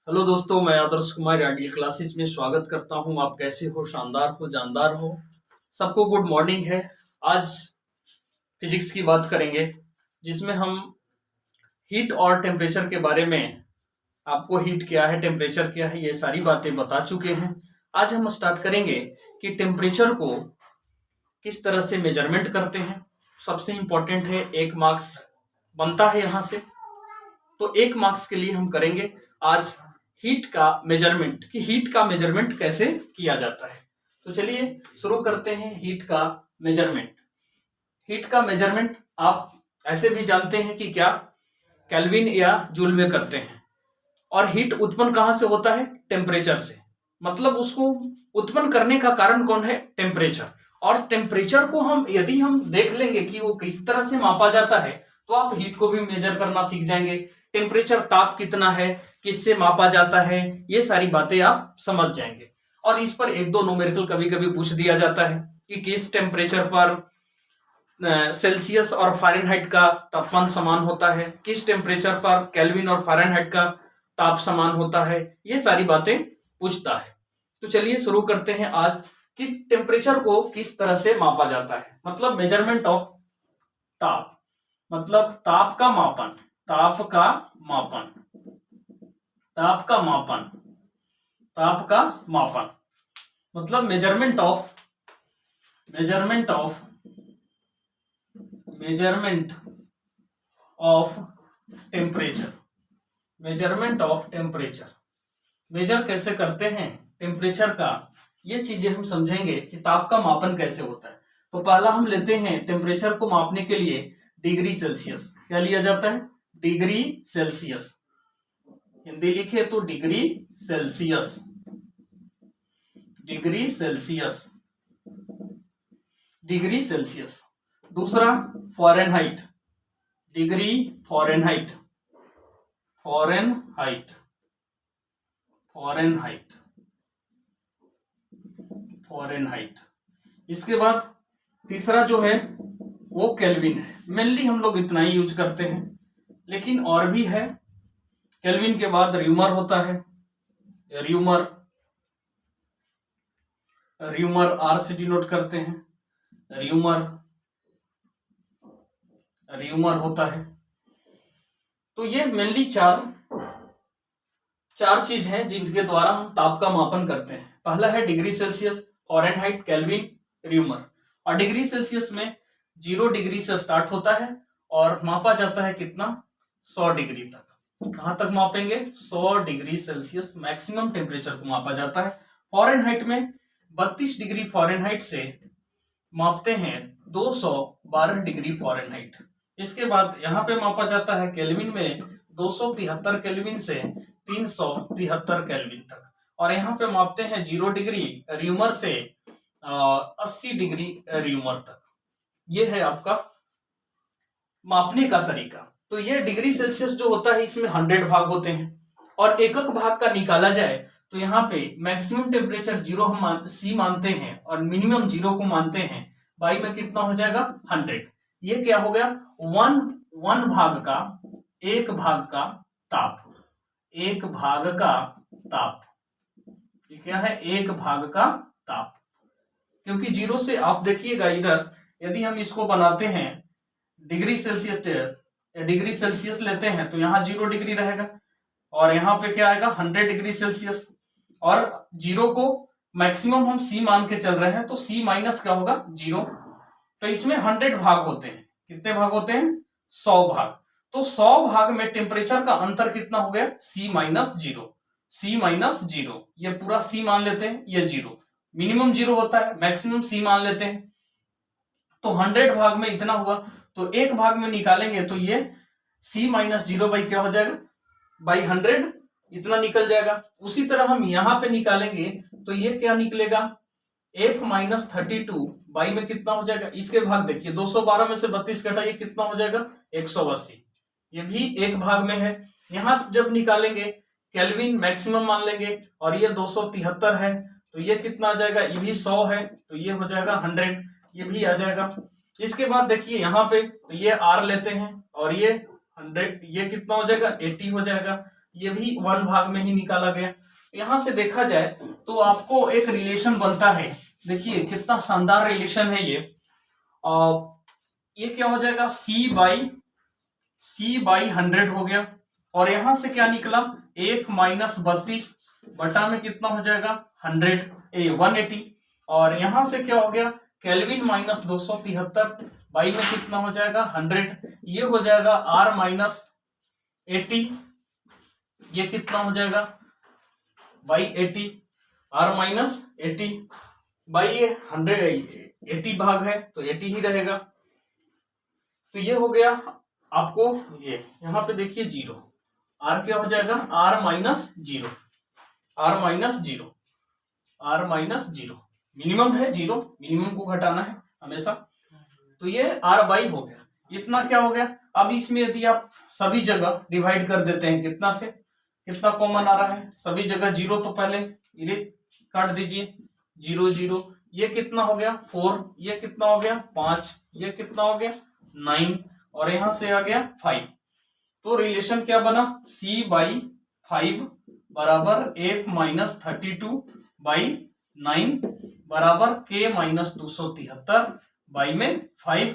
Hello दोस्तों, मैं Adarsh Kumar ideal classes में स्वागत करता हूं। आप कैसे हो? शानदार हो, जानदार हो। सबको गुड मॉर्निंग है। आज फिजिक्स की बात करेंगे जिसमें हम हीट और टेम्परेचर के बारे में, आपको हीट क्या है, टेम्परेचर क्या है, ये सारी बातें बता चुके हैं। आज हम स्टार्ट करेंगे कि टेम्परेचर को किस तरह से मेजरमेंट करते हैं। सबसे इंपॉर्टेंट है, 1 मार्क्स बनता है यहाँ से। तो 1 मार्क्स के लिए हम करेंगे आज हीट का मेजरमेंट, कि हीट का मेजरमेंट कैसे किया जाता है। तो चलिए शुरू करते हैं हीट का मेजरमेंट। हीट का मेजरमेंट आप ऐसे भी जानते हैं कि क्या केल्विन या जूल में करते हैं। और हीट उत्पन्न कहां से होता है? टेम्परेचर से। मतलब उसको उत्पन्न करने का कारण कौन है? टेम्परेचर। और टेम्परेचर को हम यदि हम देख लेंगे कि वो किस तरह से मापा जाता है, तो आप हीट को भी मेजर करना सीख जाएंगे। टेम्परेचर ताप कितना है, किससे मापा जाता है, ये सारी बातें आप समझ जाएंगे। और इस पर 1-2 न्यूमेरिकल कभी कभी पूछ दिया जाता है कि किस टेम्परेचर पर सेल्सियस और फ़ारेनहाइट का तापमान समान होता है, किस टेम्परेचर पर केल्विन और फ़ारेनहाइट का ताप समान होता है, ये सारी बातें पूछता है। तो चलिए शुरू करते हैं आज कि टेम्परेचर को किस तरह से मापा जाता है। मतलब मेजरमेंट ऑफ ताप, मतलब ताप का मापन, ताप का मापन, ताप का मापन, ताप का मापन, मतलब measurement of temperature, measurement of temperature. Measure कैसे करते हैं टेम्परेचर का, ये चीजें हम समझेंगे कि ताप का मापन कैसे होता है। तो पहला हम लेते हैं टेम्परेचर को मापने के लिए डिग्री सेल्सियस। क्या लिया जाता है? Degree Celsius. हिंदी लिखे तो degree Celsius, degree Celsius, degree Celsius. दूसरा Fahrenheit, degree Fahrenheit, Fahrenheit, Fahrenheit, Fahrenheit. इसके बाद तीसरा जो है वो केल्विन है। मेनली हम लोग इतना ही यूज करते हैं, लेकिन और भी है। केल्विन के बाद र्यूमर होता है, र्यूमर, र्यूमर आर से डिनोट करते हैं, र्यूमर, र्यूमर होता है। तो ये मेनली चार चीज है जिनके द्वारा हम ताप का मापन करते हैं। पहला है degree Celsius, Fahrenheit, kelvin, rumour. और डिग्री सेल्सियस में 0 डिग्री से स्टार्ट होता है और मापा जाता है कितना? 100 डिग्री तक। कहां तक मापेंगे? 100 डिग्री सेल्सियस मैक्सिमम टेम्परेचर को मापा जाता है। फ़ारेनहाइट में 32 डिग्री फ़ारेनहाइट से मापते हैं 212 डिग्री फ़ारेनहाइट। इसके बाद यहाँ पे मापा जाता है केल्विन में 273 केल्विन से 373 केल्विन तक। और यहाँ पे मापते हैं 0 डिग्री र्यूमर से 80 डिग्री र्यूमर तक। ये है आपका मापने का तरीका। तो ये डिग्री सेल्सियस जो होता है इसमें 100 भाग होते हैं, और एकक भाग का निकाला जाए तो यहाँ पे मैक्सिमम टेम्परेचर 0 हम सी मानते हैं और मिनिमम 0 को मानते हैं। बाई में कितना हो जाएगा? 100। ये क्या हो गया? वन भाग का, एक भाग का ताप, एक भाग का ताप। ये क्या है? एक भाग का ताप। क्योंकि 0 से आप देखिएगा इधर, यदि हम इसको बनाते हैं डिग्री सेल्सियस, डिग्री सेल्सियस लेते हैं तो यहाँ 0 डिग्री रहेगा, और यहाँ पे क्या आएगा? 100 डिग्री सेल्सियस। और 0 को मैक्सिमम हम सी मान के चल रहे हैं, तो सी माइनस क्या होगा? 0। तो इसमें 100 भाग होते हैं। कितने भाग होते हैं? 100 भाग। तो 100 भाग में टेम्परेचर का अंतर कितना हो गया? सी माइनस 0, सी माइनस 0। ये पूरा सी मान लेते हैं, ये 0, मिनिमम 0 होता है, मैक्सिमम सी मान लेते हैं। तो 100 भाग में इतना हुआ, तो एक भाग में निकालेंगे तो ये c माइनस 0 बाई क्या हो जाएगा? बाई 100, इतना निकल जाएगा। उसी तरह हम यहाँ पे निकालेंगे तो ये क्या निकलेगा? f माइनस 32 बाई में कितना हो जाएगा? इसके भाग देखिए, 212 में से 32 घटाइए, कितना हो जाएगा? 180। ये भी एक भाग में है। यहाँ जब निकालेंगे केल्विन मैक्सिमम मान लेंगे, और ये 273 है, तो ये कितना आ जाएगा? ये भी 100 है, तो ये हो जाएगा 100, ये भी आ जाएगा। इसके बाद देखिए यहाँ पे, तो ये R लेते हैं और ये 100, ये कितना हो जाएगा? 80 हो जाएगा। ये भी 1 भाग में ही निकाला गया। यहां से देखा जाए तो आपको एक रिलेशन बनता है, देखिए कितना शानदार रिलेशन है ये। ये क्या हो जाएगा, C बाई 100 हो गया, और यहां से क्या निकला, F माइनस 32 बटा में कितना हो जाएगा 180, और यहां से क्या हो गया केल्विन माइनस 273 बाई में कितना हो जाएगा 100, ये हो जाएगा R माइनस 80, ये कितना हो जाएगा बाई 80, R माइनस 80 बाई ये 180 भाग है तो 80 ही रहेगा। तो ये हो गया आपको, ये यहां पे देखिए 0, R क्या हो जाएगा R minus 0, R minus 0, R minus 0, minimum है 0, मिनिमम को घटाना है हमेशा। तो ये R बाई हो गया, इतना क्या हो गया। अब इसमें यदि आप सभी जगह डिवाइड कर देते हैं, कितना से कितना कॉमन आ रहा है, सभी जगह 0, तो पहले काट दीजिए 0 0, ये कितना हो गया 4, ये कितना हो गया 5, ये कितना हो गया 9, और यहां से आ गया 5। तो रिलेशन क्या बना, C बाई 5 बराबर F माइनस 32 बाई 9 बराबर K माइनस 273 बाई में 5,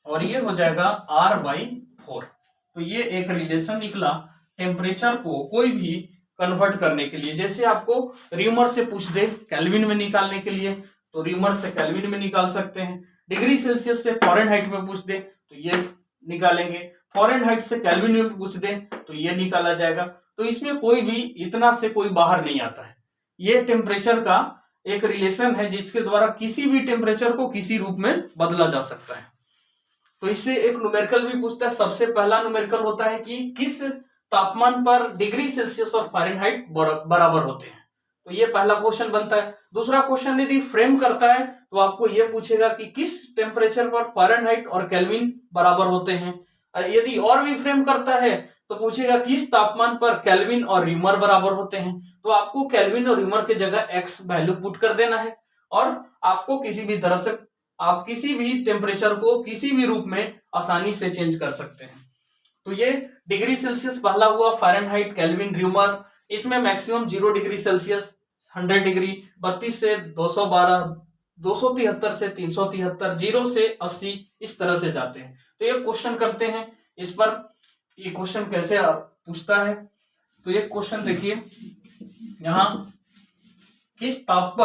और ये हो जाएगा R बाई 4। तो ये एक रिलेशन निकला टेम्परेचर को कोई भी कन्वर्ट करने के लिए। जैसे आपको रीमर से पूछ दे केल्विन में निकालने के लिए, तो रीमर से केल्विन में निकाल सकते हैं। डिग्री सेल्सियस से फॉरेनहाइट में पूछ दे तो ये निकालेंगे, फॉरेनहाइट से केल्विन में पूछ दे तो ये निकाला जाएगा। तो इसमें कोई भी इतना से कोई बाहर नहीं आता है। ये टेम्परेचर का एक रिलेशन है जिसके द्वारा किसी भी टेम्परेचर को किसी रूप में बदला जा सकता है। तो इससे एक न्यूमेरिकल भी पूछता है। सबसे पहला न्यूमेरिकल होता है कि किस तापमान पर डिग्री सेल्सियस और फ़ारेनहाइट बराबर होते हैं, तो ये पहला क्वेश्चन बनता है। दूसरा क्वेश्चन यदि फ्रेम करता है तो आपको ये पूछेगा कि किस टेम्परेचर पर फ़ारेनहाइट और केल्विन बराबर होते हैं। यदि और भी फ्रेम करता है तो पूछेगा किस तापमान पर केल्विन और रीमर बराबर होते हैं। तो आपको केल्विन और रीमर की जगह x वैल्यू पुट कर देना है, और आपको किसी भी तरह से आप किसी भी टेम्परेचर को किसी भी रूप में आसानी से चेंज कर सकते हैं। तो ये डिग्री सेल्सियस पहला हुआ, फ़ारेनहाइट, केल्विन, रीमर। इसमें मैक्सिमम 0 डिग्री सेल्सियस, 100 डिग्री, 32 से 212, 273 से 373, 0 से 80, इस तरह से जाते हैं। तो ये क्वेश्चन करते हैं इस पर, ये क्वेश्चन कैसे पूछता है। तो ये क्वेश्चन देखिए, यहां किस ताप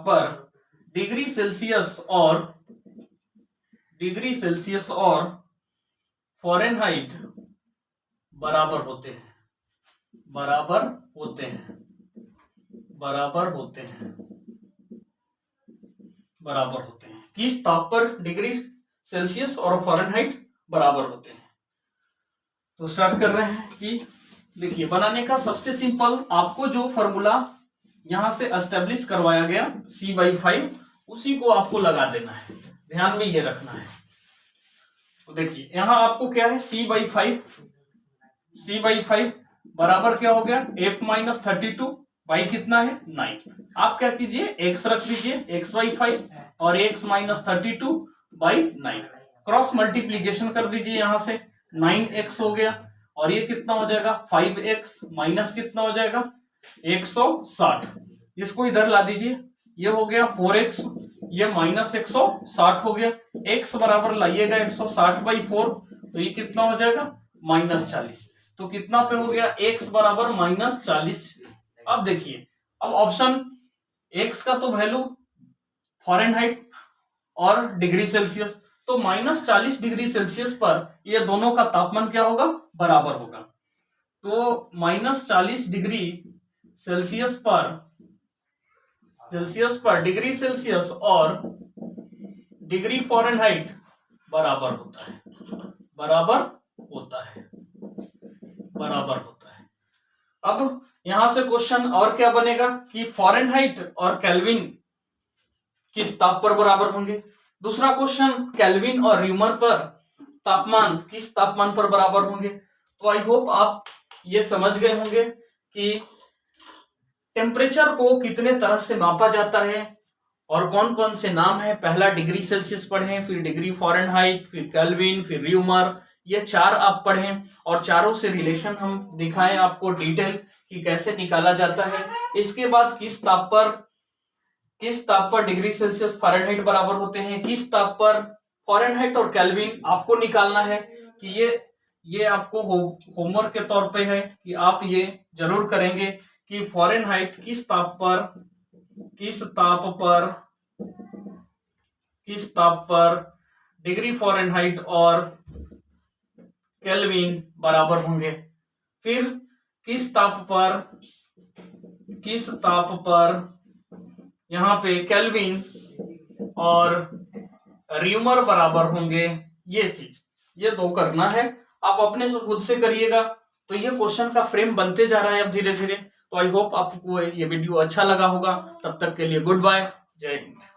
पर डिग्री सेल्सियस और फ़ारेनहाइट बराबर होते हैं, किस ताप पर डिग्री सेल्सियस और फ़ारेनहाइट बराबर होते हैं। तो स्टार्ट कर रहे हैं कि देखिए, बनाने का सबसे सिंपल, आपको जो फॉर्मूला यहां से एस्टेब्लिश करवाया गया C बाई 5, उसी को आपको लगा देना है, ध्यान में ये रखना है। तो देखिए यहां आपको क्या है, C बाई 5 बराबर क्या हो गया F माइनस 32 बाई कितना है 9। आप क्या कीजिए, x रख दीजिए, x बाई 5 और x minus 32 by 9, cross multiplication कर दीजिए, यहां से 9x हो गया, और ये कितना हो जाएगा 5x माइनस कितना हो जाएगा 160, इसको इधर ला दीजिए, ये हो गया 4x, ये माइनस 160 हो गया, x बराबर लाइएगा 160 बाई 4, तो ये कितना हो जाएगा माइनस 40। तो कितना पे हो गया, x बराबर माइनस 40। अब देखिए, अब ऑप्शन x का तो वैल्यू फ़ारेनहाइट और डिग्री सेल्सियस, तो माइनस 40 डिग्री सेल्सियस पर ये दोनों का तापमान क्या होगा, बराबर होगा। तो माइनस 40 डिग्री सेल्सियस पर डिग्री सेल्सियस और डिग्री फ़ारेनहाइट बराबर होता है। अब यहां से क्वेश्चन और क्या बनेगा कि फ़ारेनहाइट और केल्विन किस ताप पर बराबर होंगे। दूसरा क्वेश्चन, केल्विन और रीमर पर तापमान किस तापमान पर बराबर होंगे। तो आई होप आप ये समझ गए होंगे कि टेम्परेचर को कितने तरह से मापा जाता है, और कौन कौन से नाम है, पहला डिग्री सेल्सियस पढ़ें, फिर डिग्री फ़ारेनहाइट, फिर केल्विन, फिर र्यूमर, ये 4 आप पढ़ें और चारों से रिलेशन हम दिखाएं आपको डिटेल कि कैसे निकाला जाता है। इसके बाद किस ताप पर डिग्री सेल्सियस फ़ारेनहाइट बराबर होते हैं, किस ताप पर फ़ारेनहाइट और केल्विन आपको निकालना है कि ये आपको होमवर्क के तौर पे है कि आप ये जरूर करेंगे कि फ़ारेनहाइट किस ताप पर डिग्री फ़ारेनहाइट और केल्विन बराबर होंगे, फिर किस ताप पर यहाँ पे केल्विन और र्यूमर बराबर होंगे। ये 2 करना है, आप अपने से खुद से करिएगा। तो ये क्वेश्चन का फ्रेम बनते जा रहा है अब धीरे धीरे। तो आई होप आपको ये वीडियो अच्छा लगा होगा। तब तक के लिए गुड बाय, जय हिंद।